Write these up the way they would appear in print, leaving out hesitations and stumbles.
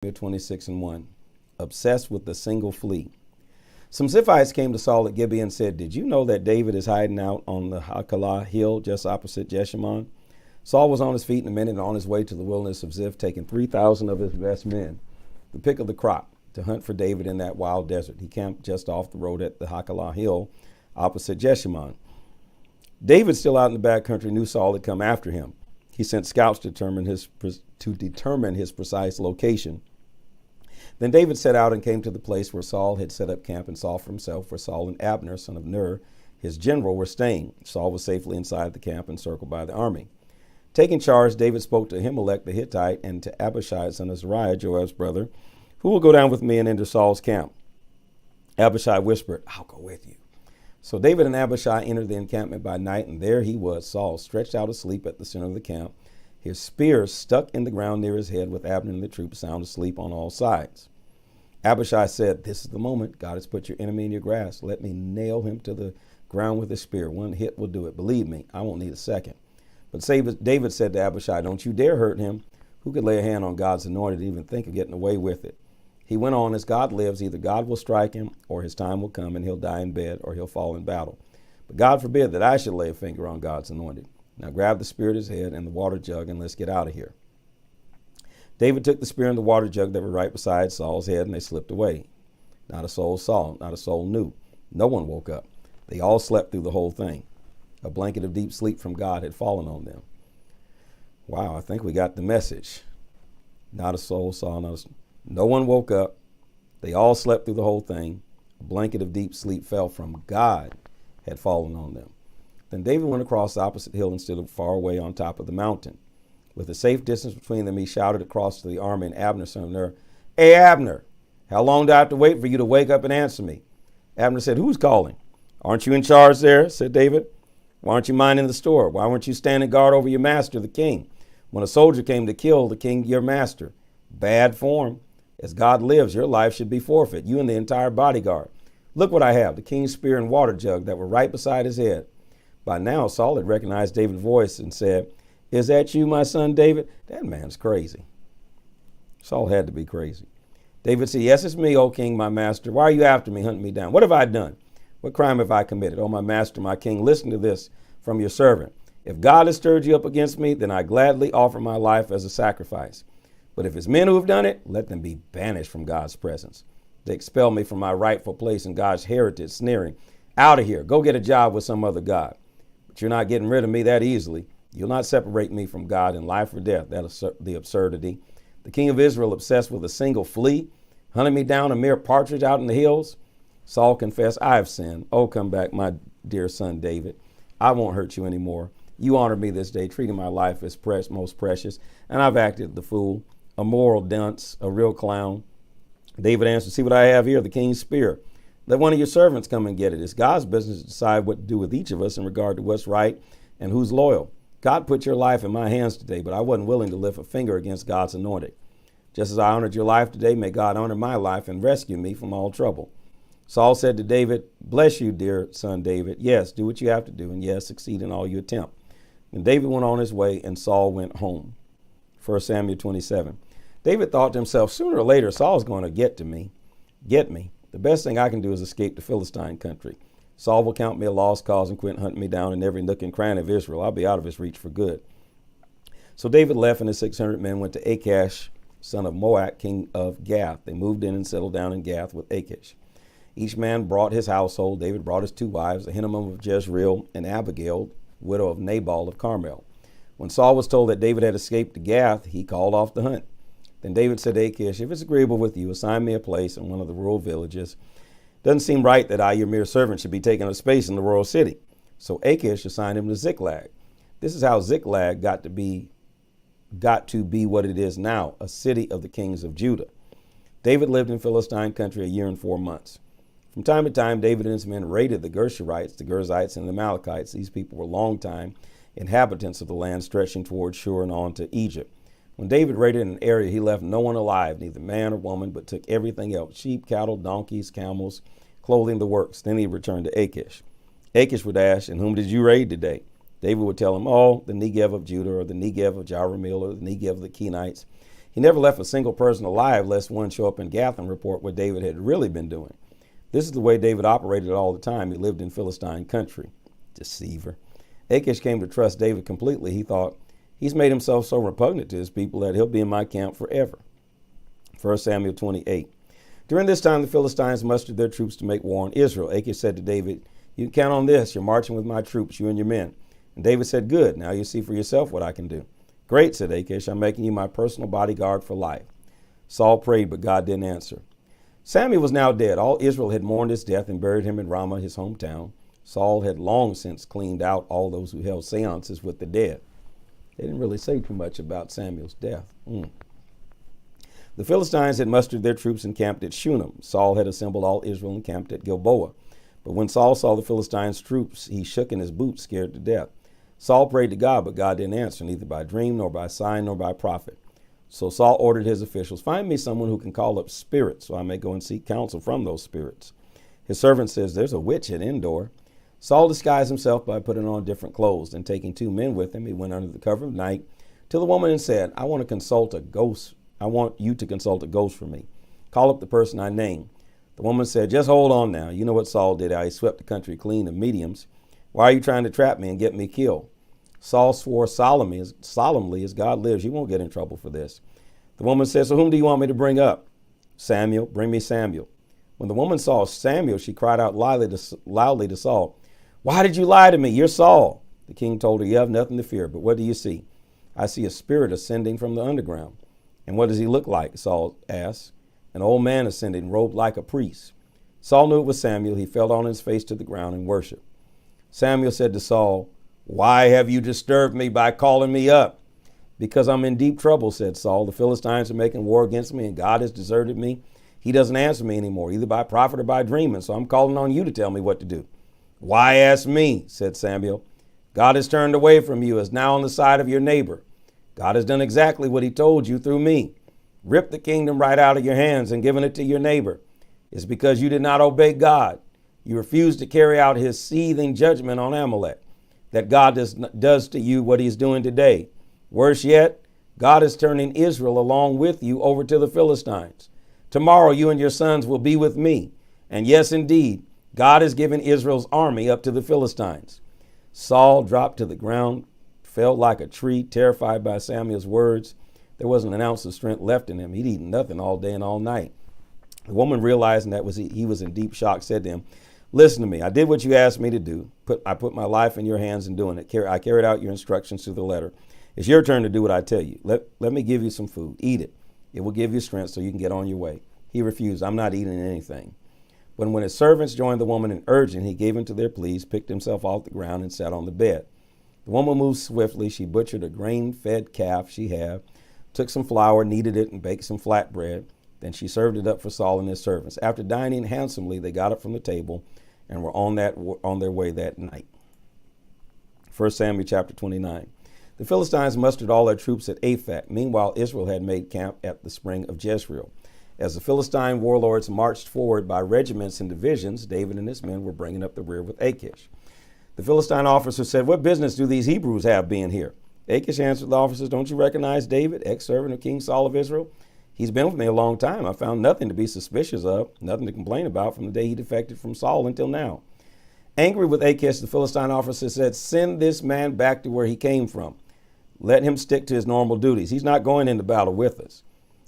26:1. Obsessed with the single flea. Some Ziphites came to Saul at Gibeah and said, "Did you know that David is hiding out on the Hakilah hill just opposite Jeshimon?" Saul was on his feet in a minute and on his way to the wilderness of Ziph, taking 3,000 of his best men, the pick of the crop, to hunt for David in that wild desert. He camped just off the road at the Hakilah hill opposite Jeshimon. David, still out in the back country, knew Saul had come after him. He sent scouts to determine his precise location. Then David set out and came to the place where Saul had set up camp and saw for himself where Saul and Abner, son of Ner, his general, were staying. Saul was safely inside the camp, encircled by the army. Taking charge, David spoke to Ahimelech the Hittite and to Abishai, son of Zeruiah, Joab's brother, "Who will go down with me and enter Saul's camp?" Abishai whispered, "I'll go with you." So David and Abishai entered the encampment by night, and there he was, Saul, stretched out asleep at the center of the camp, his spear stuck in the ground near his head, with Abner and the troops sound asleep on all sides. Abishai said, "This is the moment. God has put your enemy in your grasp. Let me nail him to the ground with a spear. One hit will do it. Believe me, I won't need a second." But David said to Abishai, "Don't you dare hurt him. Who could lay a hand on God's anointed and even think of getting away with it?" He went on, "As God lives, either God will strike him or his time will come and he'll die in bed or he'll fall in battle. But God forbid that I should lay a finger on God's anointed. Now grab the spear at his head and the water jug and let's get out of here." David took the spear and the water jug that were right beside Saul's head, and they slipped away. Not a soul saw, not a soul knew. No one woke up. They all slept through the whole thing. A blanket of deep sleep from God had fallen on them. Wow, I think we got the message. Not a soul saw, no one woke up. They all slept through the whole thing. A blanket of deep sleep fell from God had fallen on them. Then David went across the opposite hill and stood far away on top of the mountain. With a safe distance between them, he shouted across to the army and Abner, son of Ner, "Hey, Abner, how long do I have to wait for you to wake up and answer me?" Abner said, "Who's calling?" "Aren't you in charge there?" said David. "Why aren't you minding the store? Why weren't you standing guard over your master, the king, when a soldier came to kill the king, your master? Bad form. As God lives, your life should be forfeit, you and the entire bodyguard. Look what I have, the king's spear and water jug that were right beside his head." By now, Saul had recognized David's voice and said, "Is that you, my son David?" That man's crazy. Saul had to be crazy. David said, "Yes, it's me, O king, my master. Why are you after me, hunting me down? What have I done? What crime have I committed? Oh, my master, my king, listen to this from your servant. If God has stirred you up against me, then I gladly offer my life as a sacrifice. But if it's men who have done it, let them be banished from God's presence. They expel me from my rightful place in God's heritage, sneering, 'Out of here, go get a job with some other God.' But you're not getting rid of me that easily. You'll not separate me from God in life or death." That's the absurdity. The king of Israel, obsessed with a single flea, hunting me down, a mere partridge out in the hills. Saul confessed, "I have sinned. Oh, come back, my dear son David. I won't hurt you anymore. You honored me this day, treating my life as most precious, and I've acted the fool, a moral dunce, a real clown." David answered, "See what I have here, the king's spear. Let one of your servants come and get it. It's God's business to decide what to do with each of us in regard to what's right and who's loyal. God put your life in my hands today, but I wasn't willing to lift a finger against God's anointed. Just as I honored your life today, may God honor my life and rescue me from all trouble." Saul said to David, "Bless you, dear son David. Yes, do what you have to do, and yes, succeed in all you attempt." And David went on his way, and Saul went home. 1 Samuel 27. David thought to himself, sooner or later, Saul's going to get me. The best thing I can do is escape to Philistine country. Saul will count me a lost cause and quit hunting me down in every nook and cranny of Israel. I'll be out of his reach for good. So David left, and his 600 men went to Achish, son of Moab, king of Gath. They moved in and settled down in Gath with Achish. Each man brought his household. David brought his 2 wives, Ahinoam of Jezreel and Abigail, widow of Nabal of Carmel. When Saul was told that David had escaped to Gath, he called off the hunt. Then David said to Achish, "If it's agreeable with you, assign me a place in one of the rural villages. Doesn't seem right that I, your mere servant, should be taking up space in the royal city." So Achish assigned him to Ziklag. This is how Ziklag got to be what it is now, a city of the kings of Judah. David lived in Philistine country a year and 4 months. From time to time, David and his men raided the Gershurites, the Girzites, and the Amalekites. These people were long-time inhabitants of the land stretching toward Shur and on to Egypt. When David raided an area, he left no one alive, neither man or woman, but took everything else: sheep, cattle, donkeys, camels, clothing, the works. Then he returned to Achish. Achish would ask, "And whom did you raid today?" David would tell him, "Oh, the Negev of Judah, or the Negev of Jerahmeel, or the Negev of the Kenites." He never left a single person alive lest one show up in Gath and report what David had really been doing. This is the way David operated all the time. He lived in Philistine country. Deceiver. Achish came to trust David completely. He thought, he's made himself so repugnant to his people that he'll be in my camp forever. 1 Samuel 28. During this time, the Philistines mustered their troops to make war on Israel. Achish said to David, you can count on this. You're marching with my troops, you and your men. And David said, good. Now you see for yourself what I can do. Great, said Achish. I'm making you my personal bodyguard for life. Saul prayed, but God didn't answer. Samuel was now dead. All Israel had mourned his death and buried him in Ramah, his hometown. Saul had long since cleaned out all those who held seances with the dead. They didn't really say too much about Samuel's death. The Philistines had mustered their troops and camped at Shunem. Saul had assembled all Israel and camped at Gilboa. But when Saul saw the Philistines' troops, he shook in his boots, scared to death. Saul prayed to God, but God didn't answer, neither by dream, nor by sign, nor by prophet. So Saul ordered his officials, find me someone who can call up spirits, so I may go and seek counsel from those spirits. His servant says, there's a witch at Endor. Saul disguised himself by putting on different clothes, and taking 2 men with him, he went under the cover of night to the woman and said, I want you to consult a ghost for me. Call up the person I name. The woman said, just hold on now. You know what Saul did, how he swept the country clean of mediums. Why are you trying to trap me and get me killed? Saul swore solemnly, as God lives, you won't get in trouble for this. The woman said, so whom do you want me to bring up? Samuel, bring me Samuel. When the woman saw Samuel, she cried out loudly to Saul, why did you lie to me? You're Saul. The king told her, you have nothing to fear, but what do you see? I see a spirit ascending from the underground. And what does he look like? Saul asked. An old man ascending, robed like a priest. Saul knew it was Samuel. He fell on his face to the ground and worshiped. Samuel said to Saul, why have you disturbed me by calling me up? Because I'm in deep trouble, said Saul. The Philistines are making war against me, and God has deserted me. He doesn't answer me anymore, either by prophet or by dreaming, so I'm calling on you to tell me what to do. Why ask me, said Samuel. God has turned away from you, is now on the side of your neighbor. God has done exactly what he told you through me. Ripped the kingdom right out of your hands and given it to your neighbor. It's because you did not obey God. You refused to carry out his seething judgment on Amalek, that God does to you what he's doing today. Worse yet, God is turning Israel along with you over to the Philistines. Tomorrow you and your sons will be with me. And yes, indeed, God has given Israel's army up to the Philistines. Saul dropped to the ground, fell like a tree, terrified by Samuel's words. There wasn't an ounce of strength left in him. He'd eaten nothing all day and all night. The woman, realizing that he was in deep shock, said to him, listen to me. I did what you asked me to do. I put my life in your hands in doing it. I carried out your instructions to the letter. It's your turn to do what I tell you. Let me give you some food. Eat it. It will give you strength so you can get on your way. He refused. I'm not eating anything. When his servants joined the woman in urging, he gave in to their pleas, picked himself off the ground, and sat on the bed. The woman moved swiftly. She butchered a grain-fed calf she had, took some flour, kneaded it, and baked some flatbread. Then she served it up for Saul and his servants. After dining handsomely, they got up from the table and were on their way that night. 1 Samuel chapter 29. The Philistines mustered all their troops at Aphek. Meanwhile, Israel had made camp at the spring of Jezreel. As the Philistine warlords marched forward by regiments and divisions, David and his men were bringing up the rear with Achish. The Philistine officer said, what business do these Hebrews have being here? Achish answered the officers, don't you recognize David, ex-servant of King Saul of Israel? He's been with me a long time. I found nothing to be suspicious of, nothing to complain about from the day he defected from Saul until now. Angry with Achish, the Philistine officer said, send this man back to where he came from. Let him stick to his normal duties. He's not going into battle with us.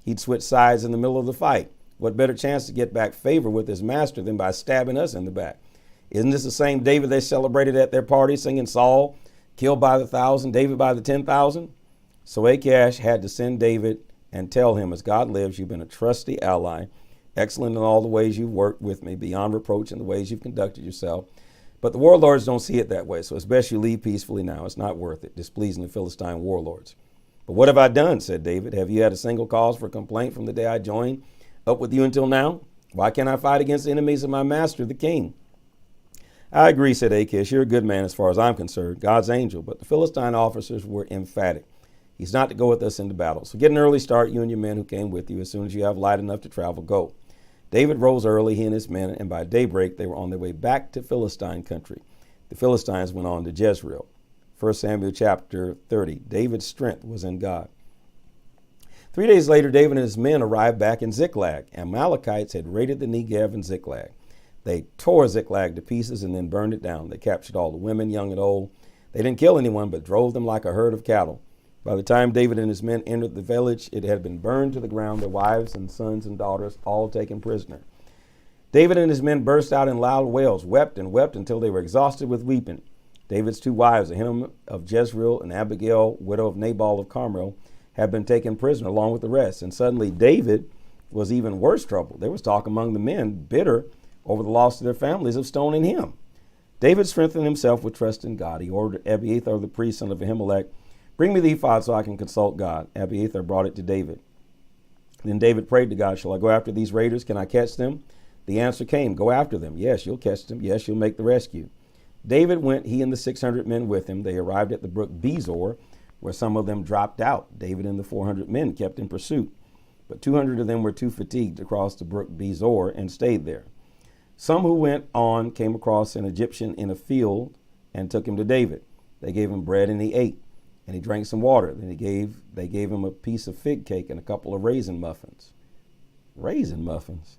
He'd switch sides in the middle of the fight. What better chance to get back favor with his master than by stabbing us in the back? Isn't this the same David they celebrated at their party, singing Saul killed by the 1,000, David by the 10,000? So Achish had to send David and tell him, as God lives, you've been a trusty ally, excellent in all the ways you've worked with me, beyond reproach in the ways you've conducted yourself. But the warlords don't see it that way, so it's best you leave peacefully now. It's not worth it, displeasing the Philistine warlords. But what have I done, said David. Have you had a single cause for complaint from the day I joined up with you until now? Why can't I fight against the enemies of my master, the king? I agree, said Achish. You're a good man as far as I'm concerned, God's angel. But the Philistine officers were emphatic. He's not to go with us into battle. So get an early start, you and your men who came with you. As soon as you have light enough to travel, go. David rose early, he and his men, and by daybreak they were on their way back to Philistine country. The Philistines went on to Jezreel. 1 Samuel chapter 30. David's strength was in God. 3 days later, David and his men arrived back in Ziklag. Amalekites had raided the Negev and Ziklag. They tore Ziklag to pieces and then burned it down. They captured all the women, young and old. They didn't kill anyone, but drove them like a herd of cattle. By the time David and his men entered the village, it had been burned to the ground, their wives and sons and daughters all taken prisoner. David and his men burst out in loud wails, wept and wept until they were exhausted with weeping. David's 2 wives, Ahinoam of Jezreel and Abigail, widow of Nabal of Carmel, had been taken prisoner along with the rest. And suddenly David was even worse trouble. There was talk among the men, bitter over the loss of their families, of stoning him. David strengthened himself with trust in God. He ordered Abiathar the priest, son of Ahimelech, bring me the ephod so I can consult God. Abiathar brought it to David. Then David prayed to God, shall I go after these raiders? Can I catch them? The answer came, go after them. Yes, you'll catch them. Yes, you'll make the rescue. David went, he and the 600 men with him. They arrived at the brook Bezor, where some of them dropped out. David and the 400 men kept in pursuit, but 200 of them were too fatigued to cross the brook Bezor and stayed there. Some who went on came across an Egyptian in a field and took him to David. They gave him bread and he ate, and he drank some water. Then they gave him a piece of fig cake and a couple of raisin muffins. Raisin muffins?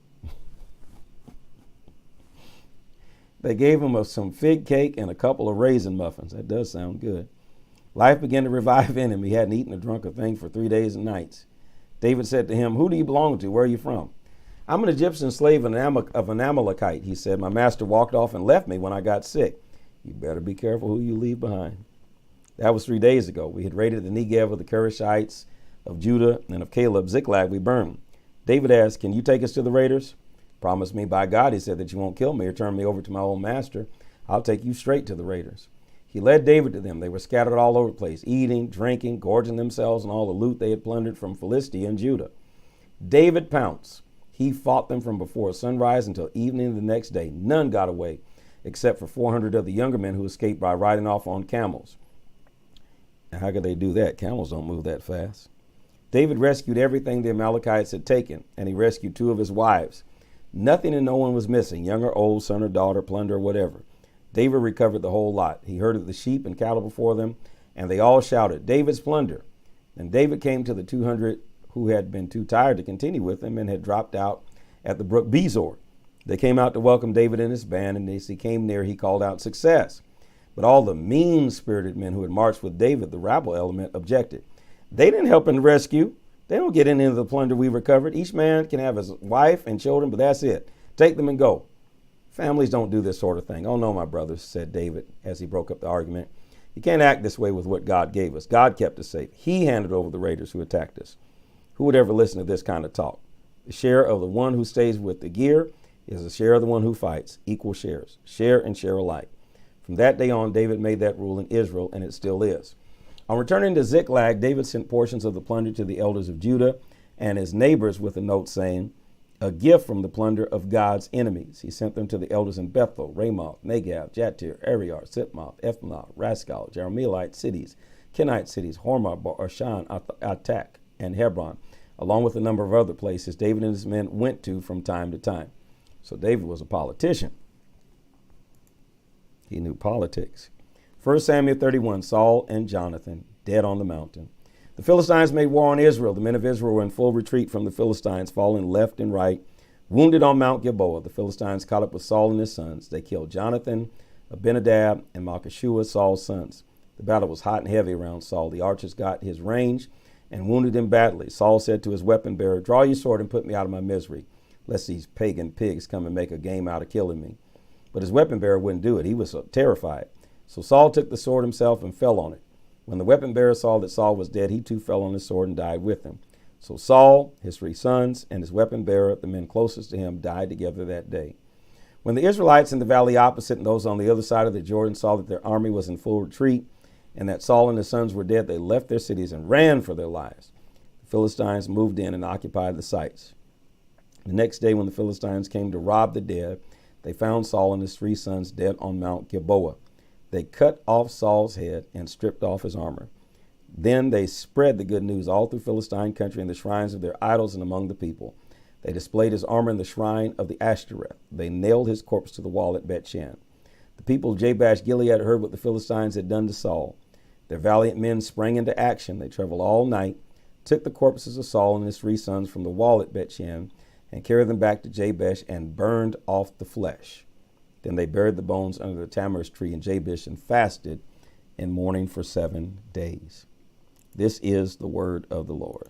They gave him some fig cake and a couple of raisin muffins. That does sound good. Life began to revive in him. He hadn't eaten or drunk a thing for 3 days and nights. David said to him, who do you belong to? Where are you from? I'm an Egyptian slave of an Amalekite, he said. My master walked off and left me when I got sick. You better be careful who you leave behind. That was 3 days ago. We had raided the Negev of the Kerishites, of Judah, and of Caleb. Ziklag we burned. David asked, can you take us to the raiders? Promise me by God, he said, that you won't kill me or turn me over to my old master. I'll take you straight to the raiders. He led David to them. They were scattered all over the place, eating, drinking, gorging themselves on all the loot they had plundered from Philistia and Judah. David pounced. He fought them from before sunrise until evening the next day. None got away, except for 400 of the younger men who escaped by riding off on camels. Now, how could they do that? Camels don't move that fast. David rescued everything the Amalekites had taken, and he rescued 2 of his wives. Nothing and no one was missing, young or old, son or daughter, plunder or whatever. David recovered the whole lot. He herded the sheep and cattle before them, and they all shouted, David's plunder. And David came to the 200 who had been too tired to continue with him and had dropped out at the brook Bezor. They came out to welcome David and his band, and as he came near, he called out success. But all the mean-spirited men who had marched with David, the rabble element, objected. They didn't help in the rescue. They don't get any of the plunder we recovered. Each man can have his wife and children, but that's it. Take them and go. Families don't do this sort of thing. Oh no, my brothers, said David as he broke up the argument. You can't act this way with what God gave us. God kept us safe. He handed over the raiders who attacked us. Who would ever listen to this kind of talk? The share of the one who stays with the gear is the share of the one who fights. Equal shares. Share and share alike. From that day on, David made that rule in Israel, and it still is. On returning to Ziklag, David sent portions of the plunder to the elders of Judah and his neighbors with a note saying, a gift from the plunder of God's enemies. He sent them to the elders in Bethel, Ramoth, Negab, Jatir, Ariar, Sipmoth, Ephmoth, Raskal, Jerahmeelite cities, Kenite cities, Hormah, Barshan, Atak, and Hebron, along with a number of other places David and his men went to from time to time. So David was a politician. He knew politics. 1 Samuel 31, Saul and Jonathan, dead on the mountain. The Philistines made war on Israel. The men of Israel were in full retreat from the Philistines, falling left and right, wounded on Mount Gilboa. The Philistines caught up with Saul and his sons. They killed Jonathan, Abinadab, and Malchishua, Saul's sons. The battle was hot and heavy around Saul. The archers got his range and wounded him badly. Saul said to his weapon bearer, draw your sword and put me out of my misery, lest these pagan pigs come and make a game out of killing me. But his weapon bearer wouldn't do it. He was terrified. So Saul took the sword himself and fell on it. When the weapon bearer saw that Saul was dead, he too fell on his sword and died with him. So Saul, his 3 sons, and his weapon bearer, the men closest to him, died together that day. When the Israelites in the valley opposite and those on the other side of the Jordan saw that their army was in full retreat and that Saul and his sons were dead, they left their cities and ran for their lives. The Philistines moved in and occupied the sites. The next day when the Philistines came to rob the dead, they found Saul and his 3 sons dead on Mount Gilboa. They cut off Saul's head and stripped off his armor. Then they spread the good news all through Philistine country in the shrines of their idols and among the people. They displayed his armor in the shrine of the Ashtoreth. They nailed his corpse to the wall at Bethshan. The people of Jabesh Gilead heard what the Philistines had done to Saul. Their valiant men sprang into action. They traveled all night, took the corpses of Saul and his 3 sons from the wall at Bethshan, and carried them back to Jabesh, and burned off the flesh. Then they buried the bones under the tamarisk tree in Jabesh, and fasted in mourning for 7 days. This is the word of the Lord.